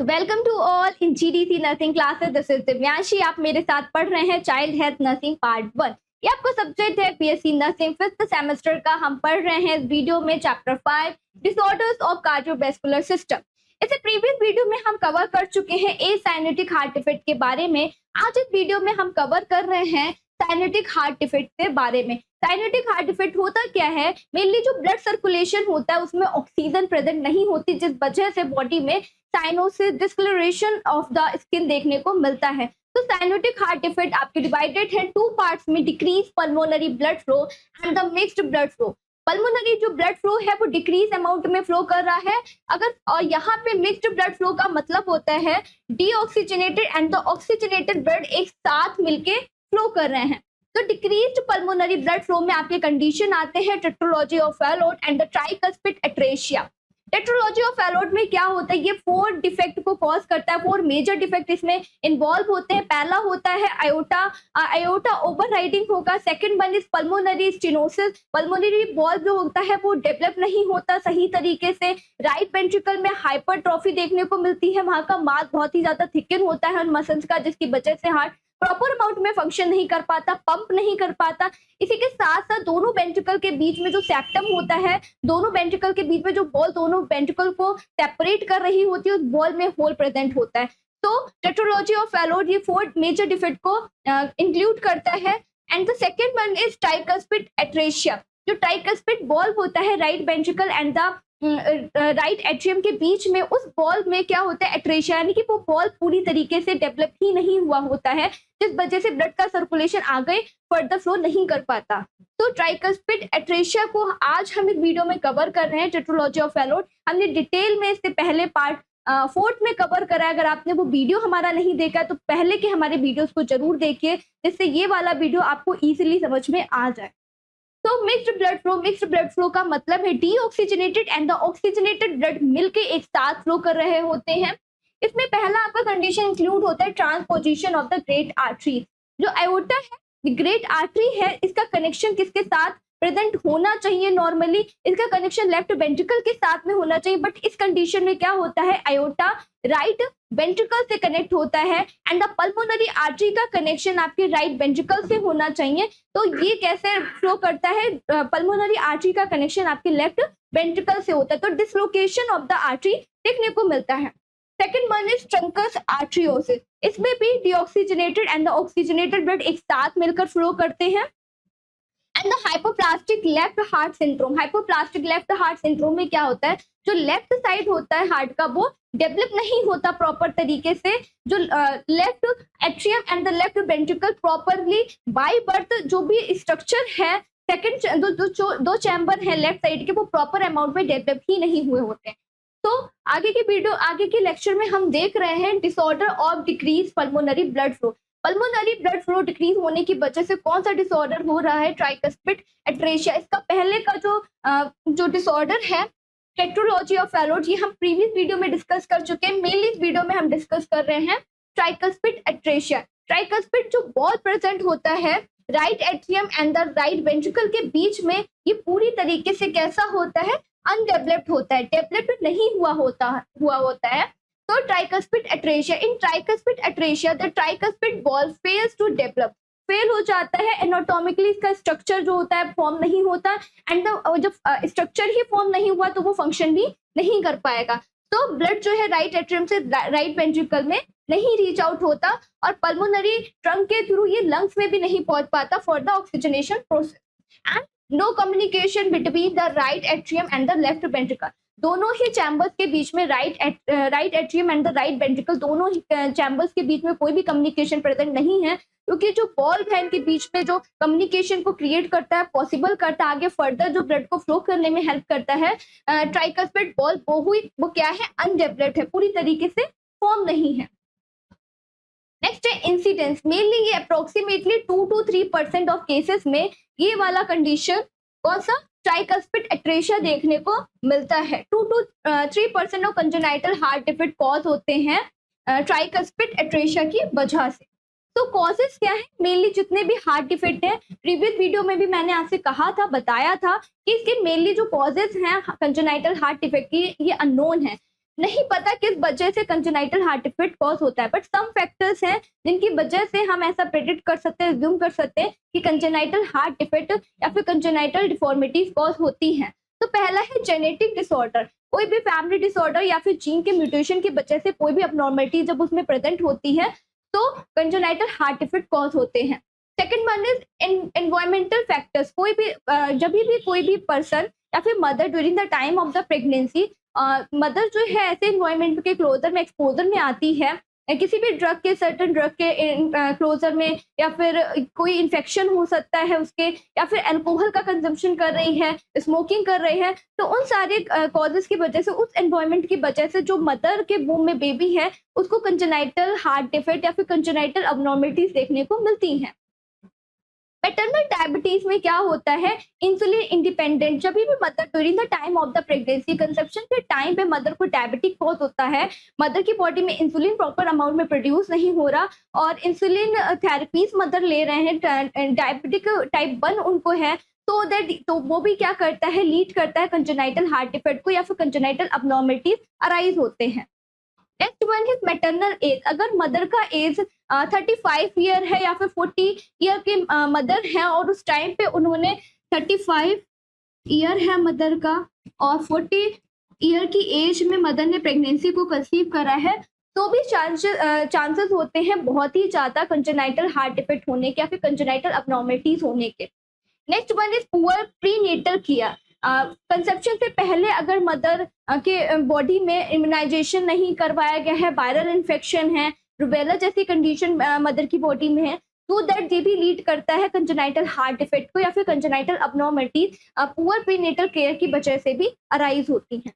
Welcome to all in GDC nursing classes. This is Divyanshi. आप मेरे साथ पढ़ रहे हैं चाइल्ड हेल्थ नर्सिंग पार्ट 1। ये आपको सब्जेक्ट है बीएससी नर्सिंग 5th सेमेस्टर का। हम पढ़ रहे हैं इस वीडियो में chapter 5 disorders of cardiovascular system. इसे प्रीवियस वीडियो में हम कवर कर चुके हैं ए साइनेटिक हार्ट डिफेक्ट के बारे में। आज इस वीडियो में हम कवर कर रहे हैं साइनेटिक हार्ट डिफेक्ट के बारे में। साइनेटिक हार्ट डिफेक्ट होता क्या है? मेनली जो ब्लड सर्कुलेशन होता है उसमें ऑक्सीजन प्रेजेंट नहीं होती, जिस वजह से बॉडी में cyanosis discoloration of the skin देखने को मिलता है। तो साइनोटिक हार्ट डिफेक्ट आपके डिवाइडेड है टू पार्ट्स में, decrease pulmonary blood flow and the mixed blood flow. Pulmonary जो ब्लड फ्लो है वो डिक्रीज अमाउंट में फ्लो कर रहा है, अगर और यहाँ पे मिक्स्ड ब्लड फ्लो का मतलब होता है deoxygenated and the oxygenated blood एक साथ मिलके फ्लो कर रहे हैं। तो डिक्रीज्ड पल्मोनरी ब्लड फ्लो में आपके कंडीशन आते हैं tetralogy of Fallot and the tricuspid atresia. Tetralogy of Fallot में क्या होता है? ये 4 डिफेक्ट को कॉज करता है। 4 मेजर डिफेक्ट इसमें इन्वॉल्व होते हैं। पहला होता है आयोटा ओवरराइडिंग होगा। Second one is pulmonary stenosis. Pulmonary wall जो होता है वो डेवलप नहीं होता सही तरीके से। राइट वेंट्रिकल में हाइपरट्रॉफी देखने को मिलती है, वहां का मास बहुत ही ज्यादा थिकन होता है मसल्स का, जिसकी वजह से हार्ट प्रॉपर अमाउंट में फंक्शन नहीं कर पाता, पंप नहीं कर पाता। इसी के साथ साथ दोनों वेंट्रिकल के बीच में जो सेप्टम होता है, दोनों वेंट्रिकल के बीच में जो बॉल दोनों वेंट्रिकल को सेपरेट कर रही होती है, उस बॉल में होल प्रेजेंट होता है। तो टेट्रोलॉजी ऑफ फैलोट ये 4 मेजर डिफेक्ट को इंक्लूड करता है। And the second one is tricuspid atresia. जो ट्राइकस्पिड बॉल होता है right ventricle and the right atrium के बीच में, उस बॉल में क्या होता है? एट्रेशिया, यानी कि वो बॉल पूरी तरीके से डेवलप ही नहीं हुआ होता है, जिस वजह से ब्लड का सर्कुलेशन आगे फर्दर फ्लो नहीं कर पाता। तो ट्राइकस्पिड एट्रेशिया को आज हम इस वीडियो में कवर कर रहे हैं। टेट्रोलॉजी ऑफ फैलोट हमने डिटेल में इससे पहले पार्ट 4 में कवर करा है। अगर आपने वो वीडियो हमारा नहीं देखा तो पहले के हमारे वीडियोस को जरूर देखिए, जिससे ये वाला वीडियो आपको इजीली समझ में आ जाए। तो मिक्स्ड ब्लड फ्लो का मतलब है deoxygenated and the oxygenated blood मिलके एक साथ फ्लो कर रहे होते हैं। इसमें पहला आपका कंडीशन इंक्लूड होता है transposition of the great artery. जो आयोटा है, ग्रेट आर्टरी है, इसका कनेक्शन किसके साथ प्रेजेंट होना चाहिए? नॉर्मली इसका कनेक्शन लेफ्ट वेंट्रिकल के साथ में होना चाहिए, बट इस कंडीशन में क्या होता है? आयोटा राइट वेंट्रिकल से कनेक्ट होता है एंड द पल्मोनरी आर्टरी का कनेक्शन आपके राइट वेंट्रिकल से होना चाहिए। तो ये कैसे फ्लो करता है? पल्मोनरी आर्टरी का कनेक्शन आपके लेफ्ट वेंट्रिकल से होता है, तो डिसलोकेशन ऑफ द आर्टरी देखने को मिलता है। Second one is trunks आर्टरियोसिस। इसमें भी deoxygenated and the oxygenated blood एक साथ मिलकर फ्लो करते हैं। And the hypoplastic left heart syndrome. Hypoplastic left heart syndrome में क्या होता है? जो लेफ्ट साइड होता है हार्ट का वो डेवलप नहीं होता प्रॉपर तरीके से। जो left atrium and the left ventricle properly by birth जो भी स्ट्रक्चर है, सेकंड दो चैम्बर है लेफ्ट साइड के, वो प्रॉपर अमाउंट में डेवलप ही नहीं हुए होते हैं। तो आगे के लेक्चर में हम देख रहे हैं disorder of decrease pulmonary blood flow. Pulmonary blood flow decrease होने की वजह से कौन सा डिसऑर्डर हो रहा है? ट्राइकस्पिड एट्रेशिया। इसका पहले का जो डिसऑर्डर है टेट्रोलॉजी ऑफ फैलोट, ये हम प्रीवियस वीडियो में डिस्कस कर चुके हैं। मेनली इस वीडियो में हम डिस्कस कर रहे हैं ट्राइकस्पिड एट्रेशिया। ट्राइकस्पिड जो बॉल प्रेजेंट होता है right atrium and the right ventricle के बीच में, ये पूरी तरीके से कैसा होता है? अनडेवलप्ड होता है, डेवलप्ड नहीं हुआ होता है। तो tricuspid atresia, in tricuspid atresia the tricuspid valve fails to develop, fail हो जाता है। एनाटॉमिकली इसका स्ट्रक्चर जो होता है फॉर्म नहीं होता, एंड जब स्ट्रक्चर ही फॉर्म नहीं हुआ तो वो फंक्शन भी नहीं कर पाएगा। तो ब्लड जो है राइट एट्रियम से राइट वेंट्रिकल में नहीं रीच आउट होता और पल्मोनरी ट्रंक के थ्रू ये लंग्स में भी नहीं पहुंच पाता for the oxygenation process. And no communication between the right atrium and the left ventricle. दोनों ही चैम्बर्स के बीच में right atrium and the right ventricle, दोनों ही चैम्बर्स के बीच में कोई भी कम्युनिकेशन प्रेजेंट नहीं है, क्योंकि जो बॉल है इनके बीच में जो कम्युनिकेशन को क्रिएट करता है, पॉसिबल करता है, आगे फर्दर जो ब्लड को फ्लो करने में हेल्प करता है, ट्राइकस्पिड बॉल वो क्या है? अनडेवलप्ड है, पूरी तरीके से फॉर्म नहीं है। नेक्स्ट है इंसिडेंस। मेनली ये अप्रोक्सीमेटली 2 to 3% ऑफ केसेस में ये वाला कंडीशन कौन सा? ट्राइकस्पिड एट्रेशिया देखने को मिलता है। 2 to 3% of congenital heart defect cause होते हैं ट्राइकस्पिड एट्रेशिया की वजह से। तो कॉजेस क्या है? मेनली जितने भी हार्ट डिफेक्ट है, प्रीवियस वीडियो में भी मैंने आपसे कहा था, बताया था कि इसके मेनली जो कॉजेस हैं कंजेनाइटल हार्ट डिफेक्ट की, ये अननोन है। नहीं पता किस वजह से कंजेनाइटल हार्ट डिफेक्ट कॉज होता है, बट सम फैक्टर्स हैं जिनकी वजह से हम ऐसा प्रेडिक्ट कर सकते हैं, ज्यूम कर सकते हैं कि कंजेनाइटल हार्ट डिफेक्ट या फिर कंजेनाइटल डिफॉर्मिटीज कॉज होती हैं। तो पहला है जेनेटिक डिसऑर्डर, कोई भी फैमिली डिसऑर्डर या फिर जीन के म्यूटेशन की वजह से कोई भी अबनॉर्मलिटी जब उसमें प्रेजेंट होती है तो कंजेनाइटल हार्ट डिफेक्ट कॉज होते हैं। Second one is environmental factors, कोई भी जब भी कोई भी पर्सन या फिर mother during the time of the pregnancy, mother जो है ऐसे इन्वायरमेंट के क्लोजर में एक्सपोजर में आती है, किसी भी ड्रग के सर्टन ड्रग के क्लोजर में, या फिर कोई इन्फेक्शन हो सकता है उसके, या फिर अल्कोहल का कंजम्पशन कर रही है, स्मोकिंग कर रही है, तो उन सारे कॉजेस की वजह से, उस एनवायरमेंट की वजह से जो मदर के वूम में बेबी है उसको कंजेनाइटल हार्ट डिफेक्ट या फिर कंजेनाइटल अबनॉर्मलिटीज देखने को मिलती हैं। पैटर्नल डायबिटीज में क्या होता है, इंसुलिन इंडिपेंडेंट, जब भी mother during the time of the pregnancy, conception के टाइम पे मदर को डायबिटिक कॉज होता है, मदर की बॉडी में इंसुलिन प्रॉपर अमाउंट में प्रोड्यूस नहीं हो रहा और इंसुलिन थेरेपीज मदर ले रहे हैं, डायबिटिक टाइप 1 उनको है, तो वो भी क्या करता है, लीड करता है कंजेनाइटल हार्ट डिफेक्ट को या फिर कंजेनाइटल अबनॉर्मलिटीज अराइज होते हैं। Next one is maternal age, अगर मदर का एज 35 ईयर है या फिर 40 ईयर के मदर है और उस टाइम पे उन्होंने 35 ईयर है मदर का और 40 ईयर की एज में मदर ने प्रेगनेंसी को कंसीव करा है, तो भी चांसेस होते हैं बहुत ही ज्यादा कंजेनाइटल हार्ट डिफेक्ट होने के या फिर कंजेनाइटल अबनॉर्मलिटीज होने के। Next one is poor prenatal care, conception से पहले अगर मदर के बॉडी में इम्यूनाइजेशन नहीं करवाया गया है, वायरल इन्फेक्शन है, रुबेला जैसी कंडीशन मदर की बॉडी में है, तो दैट ये भी लीड करता है कंजेनाइटल हार्ट डिफेक्ट को या फिर congenital abnormalities poor prenatal care की वजह से भी अराइज होती हैं।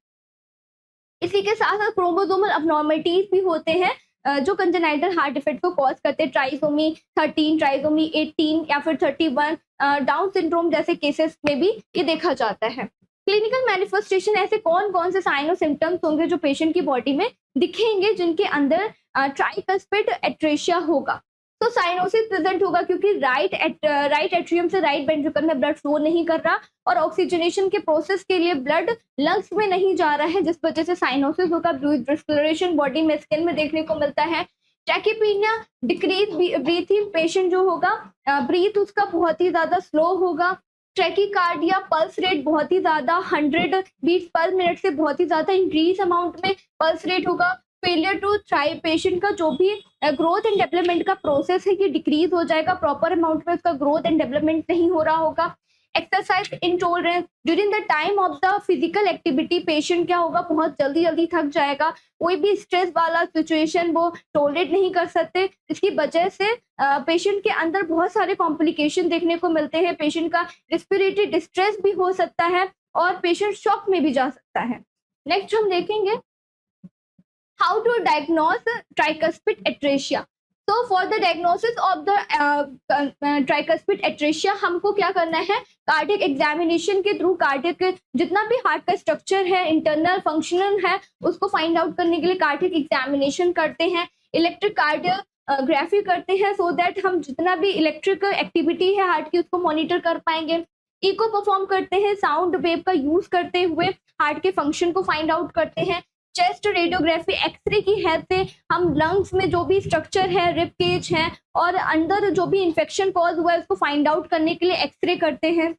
इसी के साथ साथ क्रोमोसोमल अबनॉर्मलिटीज भी होते हैं जो कंजेनाइटल हार्ट डिफेक्ट को कॉज करते हैं, ट्राइसोमी 13, ट्राइसोमी 18 या फिर 31, डाउन सिंड्रोम जैसे केसेस में भी ये देखा जाता है। क्लिनिकल मैनिफेस्टेशन, ऐसे कौन कौन से साइन और सिम्टम्स होंगे जो पेशेंट की बॉडी में दिखेंगे जिनके अंदर ट्राइकस्पिड एट्रेशिया होगा। तो साइनोसिस प्रेजेंट होगा क्योंकि राइट एट्रियम से राइट वेंट्रिकल में ब्लड फ्लो नहीं कर रहा और ऑक्सीजनेशन के प्रोसेस के लिए ब्लड लंग्स में नहीं जा रहा है, जिस वजह से साइनोसिस होगा। डिस्कलरेशन बॉडी में, स्किन में देखने को मिलता है। टैकीपीनिया, डिक्रीज ब्रीथिंग, पेशेंट जो होगा ब्रीथ उसका बहुत ही ज्यादा स्लो होगा। ट्रैकीकार्डिया, पल्स रेट बहुत ही ज्यादा 100 बीट्स पर मिनट से बहुत ही ज्यादा इंक्रीज अमाउंट में पल्स रेट होगा। फेलियर टू थ्राइव, पेशेंट का जो भी ग्रोथ एंड डेवलपमेंट का प्रोसेस है ये डिक्रीज हो जाएगा, प्रॉपर अमाउंट में उसका ग्रोथ एंड डेवलपमेंट नहीं हो रहा होगा। Exercise intolerance, during the time of the physical activity patient क्या होगा, बहुत जल्दी जल्दी थक जाएगा, कोई भी स्ट्रेस वाला सिचुएशन वो टॉलरेट नहीं कर सकते, इसकी वजह से पेशेंट के अंदर बहुत सारे कॉम्प्लिकेशन देखने को मिलते हैं। पेशेंट का रेस्पिरेटरी डिस्ट्रेस भी हो सकता है और पेशेंट शॉक में भी जा सकता है। नेक्स्ट हम देखेंगे how to diagnose tricuspid atresia. So for the diagnosis of the tricuspid atresia हमको क्या करना है, कार्डियक एग्जामिनेशन के थ्रू कार्डियक जितना भी हार्ट का स्ट्रक्चर है, इंटरनल फंक्शनल है, उसको फाइंड आउट करने के लिए कार्डियक एग्जामिनेशन करते हैं, इलेक्ट्रिक कार्डियोग्राफी करते हैं, सो दैट हम जितना भी इलेक्ट्रिक एक्टिविटी है हार्ट की उसको मॉनिटर कर पाएंगे। इको परफॉर्म करते हैं, साउंड वेव का यूज करते हुए हार्ट के फंक्शन को फाइंड आउट करते हैं। चेस्ट रेडियोग्राफी, एक्सरे की हेल्प से हम लंग्स में जो भी स्ट्रक्चर है, रिब केज है और अंदर जो भी इंफेक्शन कॉज हुआ है उसको फाइंड आउट करने के लिए एक्सरे करते हैं।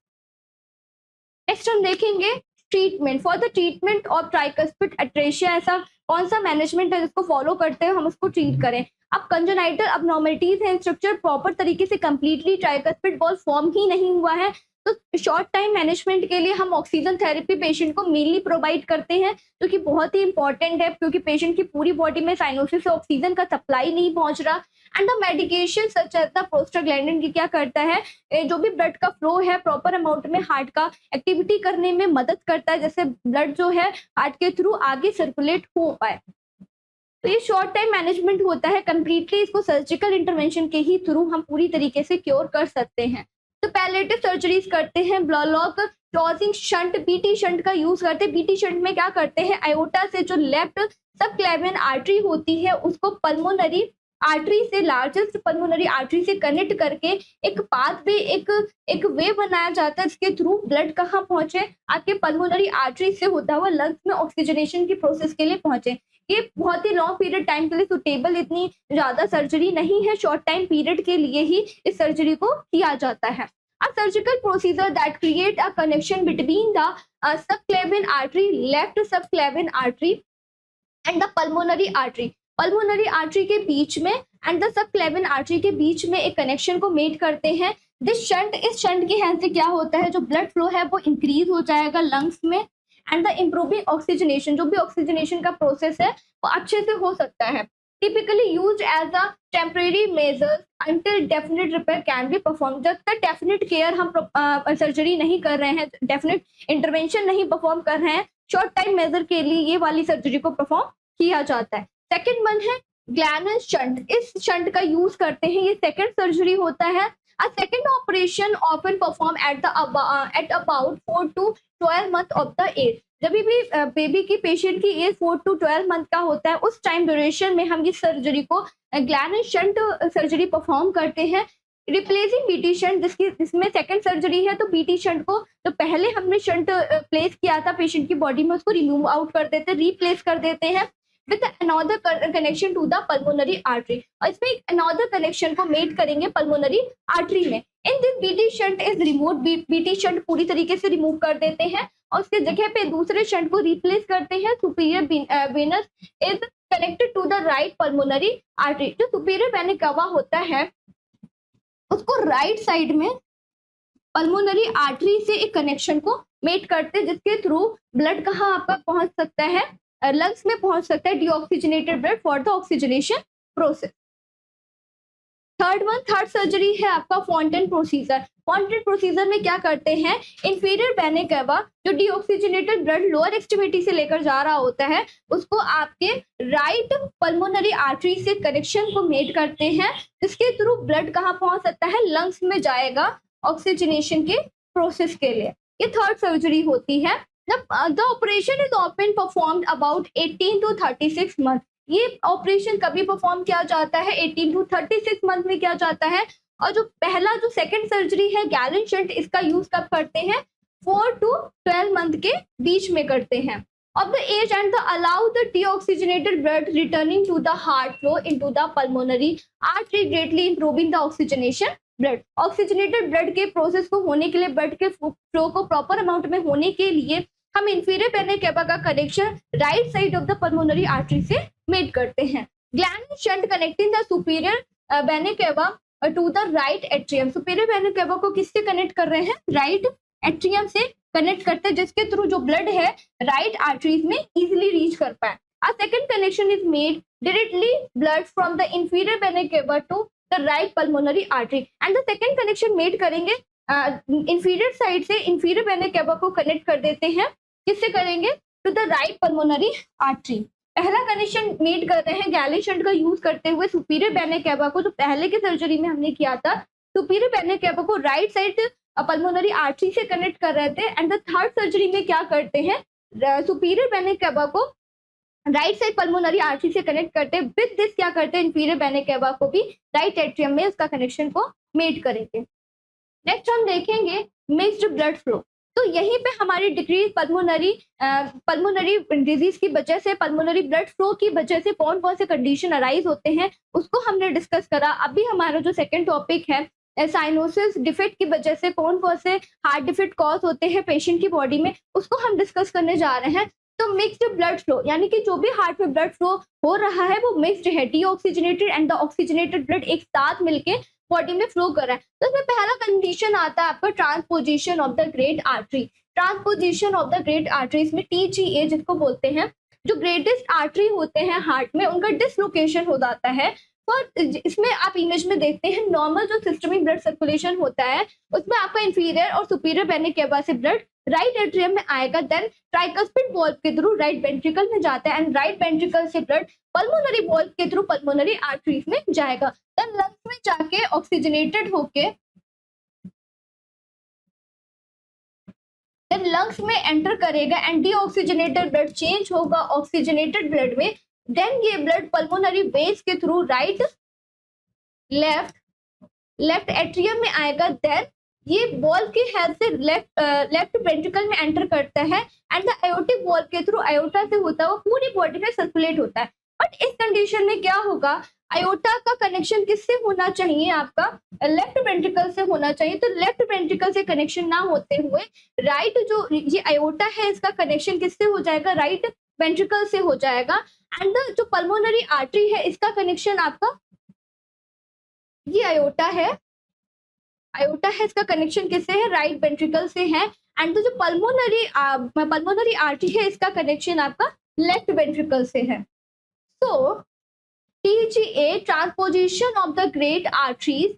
नेक्स्ट हम देखेंगे treatment. For the treatment of tricuspid atresia, ऐसा कौन सा मैनेजमेंट है जिसको फॉलो करते हैं हम उसको ट्रीट करें। अब कंजेनाइटल अबनॉर्मलिटीज है, स्ट्रक्चर प्रॉपर तरीके से कंप्लीटली ट्राइकस्पिड वॉल्व फॉर्म ही नहीं हुआ है, तो शॉर्ट टाइम मैनेजमेंट के लिए हम ऑक्सीजन थेरेपी पेशेंट को मेनली प्रोवाइड करते हैं, जो कि बहुत ही इंपॉर्टेंट है क्योंकि पेशेंट की पूरी बॉडी में साइनोसिस से ऑक्सीजन का सप्लाई नहीं पहुंच रहा। And the medication such as the prostaglandin की क्या करता है, जो भी ब्लड का फ्लो है प्रॉपर अमाउंट में हार्ट का एक्टिविटी करने में मदद करता है, जैसे ब्लड जो है हार्ट के थ्रू आगे सर्कुलेट हो पाए। तो ये शॉर्ट टाइम मैनेजमेंट होता है, कंप्लीटली इसको सर्जिकल इंटरवेंशन के ही थ्रू हम पूरी तरीके से क्योर कर सकते हैं। तो पैलेटिव सर्जरीज करते हैं, ब्लॉक क्लॉजिंग शंट, बीटी शंट का यूज करते हैं। बीटी शंट में क्या करते हैं, आयोटा से जो लेफ्ट सबक्लेवियन आर्टरी होती है उसको पल्मोनरी आर्टरी से, लार्जेस्ट पल्मोनरी आर्टरी से कनेक्ट करके एक पाथ वे, एक वे बनाया जाता है जिसके थ्रू ब्लड कहाँ पहुंचे, आपके पल्मोनरी आर्टरी से होता हुआ लंग्स में ऑक्सीजनेशन की प्रोसेस के लिए पहुंचे। ये बहुत ही लॉन्ग पीरियड टाइम के लिए सुटेबल, इतनी ज्यादा सर्जरी नहीं है, शॉर्ट टाइम पीरियड के लिए ही इस सर्जरी को किया जाता है। A surgical procedure that create a connection between the subclavian artery, left subclavian artery and the pulmonary artery. Pulmonary artery के बीच में एंड द सबक्लेवियन आर्टरी के बीच में एक कनेक्शन को मेड करते हैं। दिस शंट, इस शंट की हेल्प से क्या होता है, जो ब्लड फ्लो है वो इंक्रीज हो जाएगा लंग्स में एंड द इम्प्रूविंग ऑक्सीजनेशन, जो भी ऑक्सीजनेशन का प्रोसेस है वो अच्छे से हो सकता है। Typically used as a temporary measure until definite repair can be performed. जब तक डेफिनेट केयर हम सर्जरी नहीं कर रहे हैं, डेफिनेट इंटरवेंशन नहीं परफॉर्म कर रहे हैं, शॉर्ट टाइम मेजर के लिए ये वाली सर्जरी को परफॉर्म किया जाता है। सेकेंड वन है ग्लैनस शंट। इस शंट का यूज करते हैं, ये सेकेंड सर्जरी होता है। A second operation often performed at about 4 to 12 month of the age. जब भी बेबी की पेशेंट की एज 4 to 12 मंथ का होता है, उस टाइम ड्यूरेशन में हम इस सर्जरी को ग्लैनस शंट सर्जरी परफॉर्म करते हैं। रिप्लेसिंग बीटी शंट, जिसमें सेकंड सर्जरी है, तो बीटी शंट को जो पहले हमने शंट प्लेस किया था पेशेंट की बॉडी में, उसको रिमूव आउट कर देते हैं, रिप्लेस कर देते हैं with another connection to the pulmonary artery. और इसमें एक अनदर कनेक्शन को मेड करेंगे पल्मोनरी आर्टरी में। In this BT shunt is remove, BT shunt पूरी तरीके से रिमूव कर देते हैं और उसके जगह पे दूसरे शंट को रिप्लेस करते हैं। Superior venous is connected to the right pulmonary artery. जो सुपीरियर वेना कवा होता है उसको राइट साइड में पल्मोनरी आर्टरी से एक कनेक्शन को मेड करते हैं, जिसके थ्रू ब्लड कहाँ आपका पहुंच सकता है, लंग्स में पहुंच सकता है, deoxygenated blood for the oxygenation process. Third surgery है आपका फॉन्टेन प्रोसीजर। फॉन्टेन प्रोसीजर में क्या करते हैं, इंफीरियर वेना केवा जो डीऑक्सीजनेटेड ब्लड लोअर एक्सट्रीमिटी से लेकर जा रहा होता है, उसको आपके राइट पल्मोनरी आर्टरी से कनेक्शन को मेड करते हैं, जिसके थ्रू ब्लड कहाँ पहुंच सकता है, लंग्स में जाएगा ऑक्सीजनेशन के प्रोसेस के लिए। ये थर्ड सर्जरी होती है। The operation is often performed about 18 to 36 month. ये ऑपरेशन कभी परफॉर्म किया जाता है, 18 to 36 मंथ में किया जाता है। और जो पहला जो सेकंड सर्जरी है गैलन शंट, इसका यूज कब करते हैं, 4 to 12 मंथ के बीच में करते हैं। Of the age and the allow the deoxygenated blood returning to the heart flow into the pulmonary artery, greatly improving the oxygenation blood. Oxygenated blood के प्रोसेस को होने के लिए, ब्लड के फ्लो को प्रॉपर अमाउंट में होने के लिए हम इंफीरियर वेना केवा का connection right side of the pulmonary artery से मेड करते हैं। Glenn's shunt connecting the superior vena cava to the right atrium. Superior vena cava को किससे कनेक्ट कर रहे हैं, राइट एट्रियम से कनेक्ट करते हैं, जिसके थ्रू जो ब्लड है राइट आर्टरीज में इजिली रीच कर पाए। A second connection is made directly blood from the inferior vena cava to the right pulmonary artery, and the second connection made करेंगे inferior साइड से inferior vena cava को connect कर देते हैं, किससे करेंगे, to the right pulmonary artery. पहला connection made कर रहे हैं गैलन शंट का यूज करते हुए सुपीरियर वेना केवा को, जो पहले के सर्जरी में हमने किया था, सुपीरियर वेना केवा को राइट साइड पल्मोनरी आर्टरी से कनेक्ट कर रहे थे। एंड द थर्ड सर्जरी में क्या करते हैं, सुपीरियर वेना केवा को राइट साइड पल्मोनरी आर्टरी से कनेक्ट करते हैं। विद दिस क्या करते हैं, इंफीरियर वेना केवा को भी राइट एट्रियम में उसका कनेक्शन को मेड करेंगे। नेक्स्ट हम देखेंगे मिक्स्ड ब्लड फ्लो। तो यहीं पे हमारी डिक्रीज पल्मोनरी डिजीज की वजह से, पल्मोनरी ब्लड फ्लो की वजह से कौन कौन से कंडीशन अराइज होते हैं उसको हमने डिस्कस करा। अभी हमारा जो सेकंड टॉपिक है साइनोसिस डिफेक्ट की वजह से कौन कौन से हार्ट डिफेक्ट कॉज होते हैं पेशेंट की बॉडी में, उसको हम डिस्कस करने जा रहे हैं। तो मिक्स्ड ब्लड फ्लो यानी कि जो भी हार्ट में ब्लड फ्लो हो रहा है वो मिक्स्ड है, deoxygenated and the oxygenated blood एक साथ मिलके बॉडी में फ्लो कर रहा है। तो इसमें पहला कंडीशन आता है आपका transposition of the great artery. Transposition of the great artery, इसमें TGA जिसको बोलते हैं, जो ग्रेटेस्ट आर्टरी होते हैं हार्ट में उनका डिसलोकेशन हो जाता है। तो इसमें आप इमेज में देखते हैं नॉर्मल जो सिस्टमिक ब्लड सर्कुलेशन होता है उसमें आपका इंफीरियर और सुपीरियर वेना केवा से ब्लड राइट एट्रियम में आएगा, देन ट्राइकस्पिड वॉल्व के थ्रू राइट वेंट्रिकल में जाता है एंड राइट वेंट्रिकल से ब्लड पल्मोनरी वॉल्व के थ्रू पल्मोनरी आर्टरीज में जाएगा, देन लंग्स में जाके ऑक्सीजनेटेड होके देन लंग्स में एंटर करेगा एंड डीऑक्सीजनेटेड ब्लड चेंज होगा ऑक्सीजनेटेड ब्लड में। देन ये ब्लड पल्मोनरी वेन्स के through right left left atrium में आएगा, देन ये वॉल्व की हेल्प से लेफ्ट वेंट्रिकल में एंटर करता है एंड द आयोटिक वॉल्व के थ्रू आयोटा से होता हुआ पूरी बॉडी में सर्कुलेट होता है। बट इस कंडीशन में क्या होगा, आयोटा का कनेक्शन किससे होना चाहिए, आपका लेफ्ट वेंट्रिकल से होना चाहिए। तो लेफ्ट वेंट्रिकल से कनेक्शन ना होते हुए राइट जो ये आयोटा है इसका कनेक्शन किससे हो जाएगा, राइट वेंट्रिकल से हो जाएगा। एंड जो पल्मोनरी आर्टरी है इसका कनेक्शन आपका ये आयोटा है इसका कनेक्शन किससे है, राइट वेंट्रिकल से है। एंड तो जो पल्मोनरी आर्टरी है इसका कनेक्शन आपका लेफ्ट वेंट्रिकल से है। सो TGA transposition of the great arteries,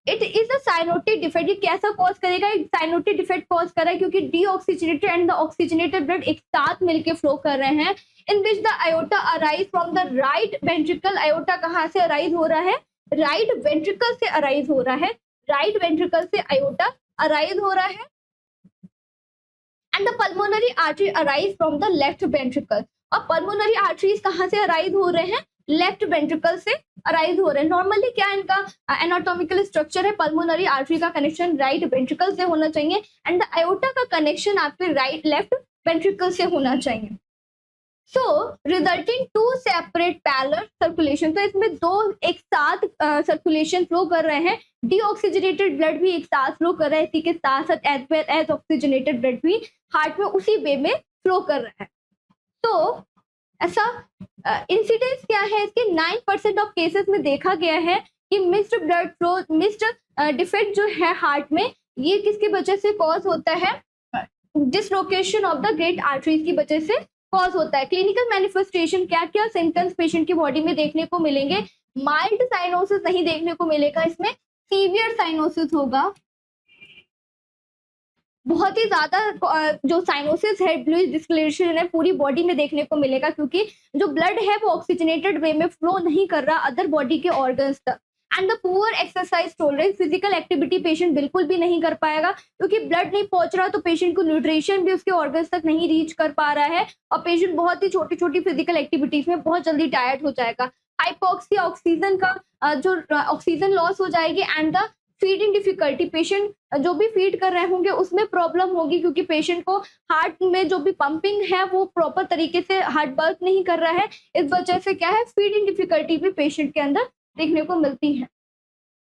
it is a cyanotic defect. ये कैसा कॉज करेगा, एक साइनोटिक डिफेक्ट कॉज कर रहा है क्योंकि deoxygenated and the oxygenated blood एक साथ मिलके फ्लो कर रहे हैं, in which the aorta arise from the right ventricle. Aorta कहाँ से अराइज हो रहा है, राइट वेंट्रिकल से अराइज हो रहा है, राइट वेंट्रिकल से आयोटा अराइज हो रहा है। And the pulmonary artery arise from the left ventricle. और पल्मोनरी आर्टरीज कहाँ से अराइज हो रहे हैं, लेफ्ट वेंट्रिकल से अराइज हो रहे हैं। नॉर्मली क्या इनका एनाटॉमिकल स्ट्रक्चर है, पल्मोनरी आर्टरी का कनेक्शन राइट वेंट्रिकल से होना चाहिए एंड द आयोटा का कनेक्शन आपके राइट लेफ्ट वेंट्रिकल से होना चाहिए। So resulting to separate parallel circulation, तो इसमें दो एक साथ सर्कुलेशन फ्लो कर रहे हैं, डीऑक्सीजनेटेड ब्लड भी एक साथ फ्लो कर रहा है, इसी के साथ साथ as well as oxygenated blood भी हार्ट में उसी वे में फ्लो कर रहा है। तो ऐसा इंसिडेंस क्या है इसके, 9% ऑफ केसेस में देखा गया है कि missed blood flow, missed defect जो है हार्ट में, ये किसकी वजह से कॉज होता है, dislocation of the great arteries की वजह से कॉज होता है। क्लिनिकल मैनिफेस्टेशन क्या क्या सिम्टम्स पेशेंट की बॉडी में देखने को मिलेंगे, माइल्ड साइनोसिस नहीं देखने को मिलेगा, इसमें सीवियर साइनोसिस होगा। बहुत ही ज्यादा जो साइनोसिस है, ब्लूइश डिस्कलरेशन है पूरी बॉडी में देखने को मिलेगा क्योंकि जो ब्लड है वो ऑक्सीजनेटेड वे में फ्लो नहीं कर रहा अदर बॉडी के ऑर्गन्स तक। And the poor exercise tolerance, physical activity patient बिल्कुल भी नहीं कर पाएगा क्योंकि ब्लड नहीं पहुंच रहा, तो पेशेंट को न्यूट्रिशन भी उसके ऑर्गन्स तक नहीं रीच कर पा रहा है और पेशेंट बहुत ही छोटी छोटी फिजिकल एक्टिविटीज में बहुत जल्दी टायर्ड हो जाएगा। हाइपोक्सिया, ऑक्सीजन का जो ऑक्सीजन लॉस हो जाएगी and the feeding difficulty, patient जो भी फीड कर रहे होंगे उसमें प्रॉब्लम होगी क्योंकि पेशेंट को हार्ट में जो भी पंपिंग है वो प्रॉपर तरीके से हार्ट वर्क नहीं कर रहा है, इस वजह से क्या है फीडिंग डिफिकल्टी भी पेशेंट के अंदर देखने को मिलती है।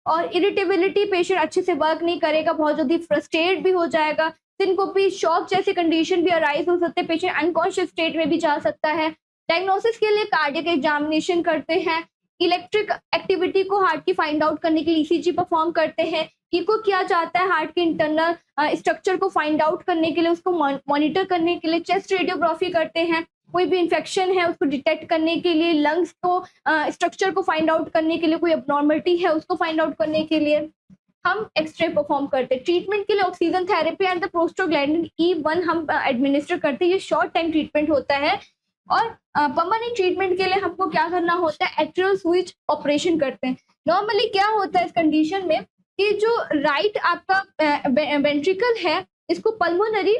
और इरिटेबिलिटी, पेशेंट अच्छे से वर्क नहीं करेगा, बहुत जल्दी फ्रस्ट्रेट भी हो जाएगा, सिनकोपी, शॉक जैसे कंडीशन भी अराइज हो सकते हैं, पेशेंट अनकॉन्शियस स्टेट में भी जा सकता है। डायग्नोसिस के लिए कार्डियक एग्जामिनेशन करते हैं, इलेक्ट्रिक एक्टिविटी को हार्ट की फाइंड आउट करने के लिए ECG परफॉर्म करते हैं, इको किया जाता है हार्ट के इंटरनल स्ट्रक्चर को फाइंड आउट करने के लिए, उसको मॉनिटर करने के लिए, चेस्ट रेडियोग्राफी करते हैं, कोई भी इन्फेक्शन है उसको डिटेक्ट करने के लिए, लंग्स को स्ट्रक्चर को फाइंड आउट करने के लिए, कोई अबनॉर्मलिटी है उसको फाइंड आउट करने के लिए हम एक्सरे परफॉर्म करते हैं। ट्रीटमेंट के लिए oxygen therapy and the prostaglandin E1 हम एडमिनिस्टर करते हैं, ये शॉर्ट टाइम ट्रीटमेंट होता है। और परमानेंट ट्रीटमेंट के लिए हमको क्या करना होता है, एट्रियल स्विच ऑपरेशन करते हैं। नॉर्मली क्या होता है इस कंडीशन में कि जो राइट आपका वेंट्रिकल है इसको पल्मोनरी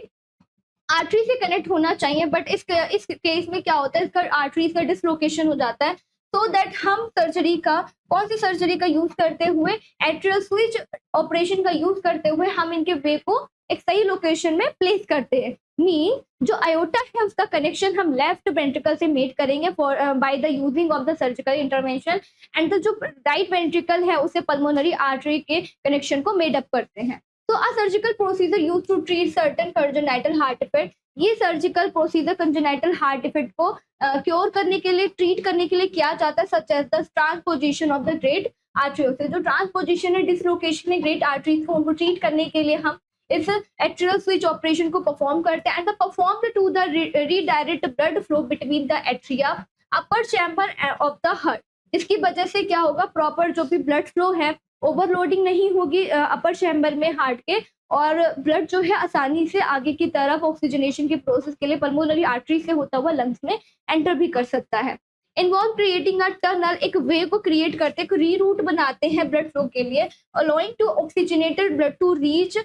आर्टरी से कनेक्ट होना चाहिए, बट इस केस में क्या होता है इसका आर्टरी का डिसलोकेशन हो जाता है। सो दैट हम सर्जरी का, कौन सी सर्जरी का यूज करते हुए, एट्रियल स्विच ऑपरेशन का यूज करते हुए हम इनके वे को एक सही लोकेशन में प्लेस करते हैं। मीन जो आयोटा है उसका कनेक्शन हम लेफ्ट वेंट्रिकल से मेड करेंगे for by the using of the surgical intervention and जो राइट वेंट्रिकल है उसे पल्मोनरी आर्टरी के कनेक्शन को मेड अप करते हैं। तो a surgical procedure used to treat certain congenital heart defect, ये surgical procedure congenital heart defect को क्योर करने के लिए, ट्रीट करने के लिए किया जाता है, such as the transposition of the great artery. जो ट्रांसपोजिशन है, डिसलोकेशन है ग्रेट आर्टरीज को, उनको ट्रीट करने के लिए हम इस एट्रियल स्विच ऑपरेशन को परफॉर्म करते हैं and perform to the redirect blood flow between the atria upper chamber of the heart. इसकी वजह से क्या होगा, प्रॉपर जो भी ब्लड फ्लो है ओवरलोडिंग नहीं होगी अपर चैम्बर में हार्ट के, और ब्लड जो है आसानी से आगे की तरफ ऑक्सीजनेशन के प्रोसेस के लिए पल्मोनरी आर्टरी से होता हुआ लंग्स में एंटर भी कर सकता है। इन्वॉल्व क्रिएटिंग अ टनल, एक वे को क्रिएट करते हैं, री रूट बनाते हैं ब्लड फ्लो के लिए, allowing to oxygenated blood to reach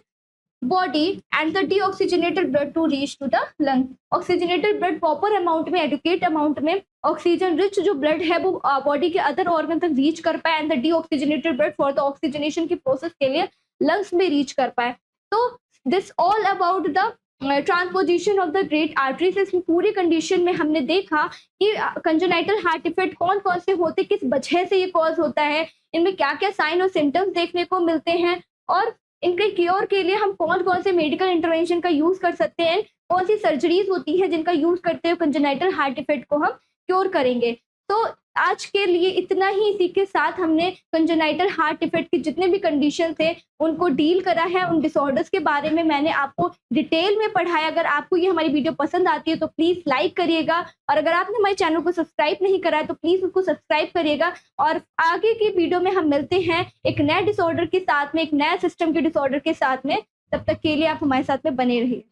body and the deoxygenated blood to reach to the lung. Oxygenated blood proper amount में, adequate amount में, ऑक्सीजन रिच जो ब्लड है वो बॉडी के अदर ऑर्गन तक रीच कर पाए, and the deoxygenated blood for the oxygenation की प्रोसेस के लिए लंग्स में रीच कर पाए. तो this all about the transposition of the great arteries. इस पूरी कंडीशन में हमने देखा कि कंजेनाइटल हार्ट डिफेक्ट कौन कौन से होते, किस वजह से ये कॉज होता है, इनमें क्या क्या साइन और सिम्टम्स देखने को मिलते हैं, और इनके क्योर के लिए हम कौन कौन से मेडिकल इंटरवेंशन का यूज कर सकते हैं, कौन सी सर्जरीज होती है जिनका यूज करते हुए कंजेनाइटल हार्ट डिफेक्ट को हम क्योर करेंगे. तो आज के लिए इतना ही. इसी के साथ हमने कंजेनाइटल हार्ट डिफेक्ट की जितने भी कंडीशन थे उनको डील करा है. उन डिसऑर्डर्स के बारे में मैंने आपको डिटेल में पढ़ाया. अगर आपको ये हमारी वीडियो पसंद आती है तो प्लीज लाइक करिएगा, और अगर आपने हमारे चैनल को सब्सक्राइब नहीं करा है तो प्लीज उसको सब्सक्राइब करिएगा. और आगे की वीडियो में हम मिलते हैं एक नए डिसऑर्डर के साथ में, एक नया सिस्टम के डिसऑर्डर के साथ में. तब तक के लिए आप हमारे साथ में बने रहिए.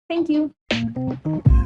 Thank you.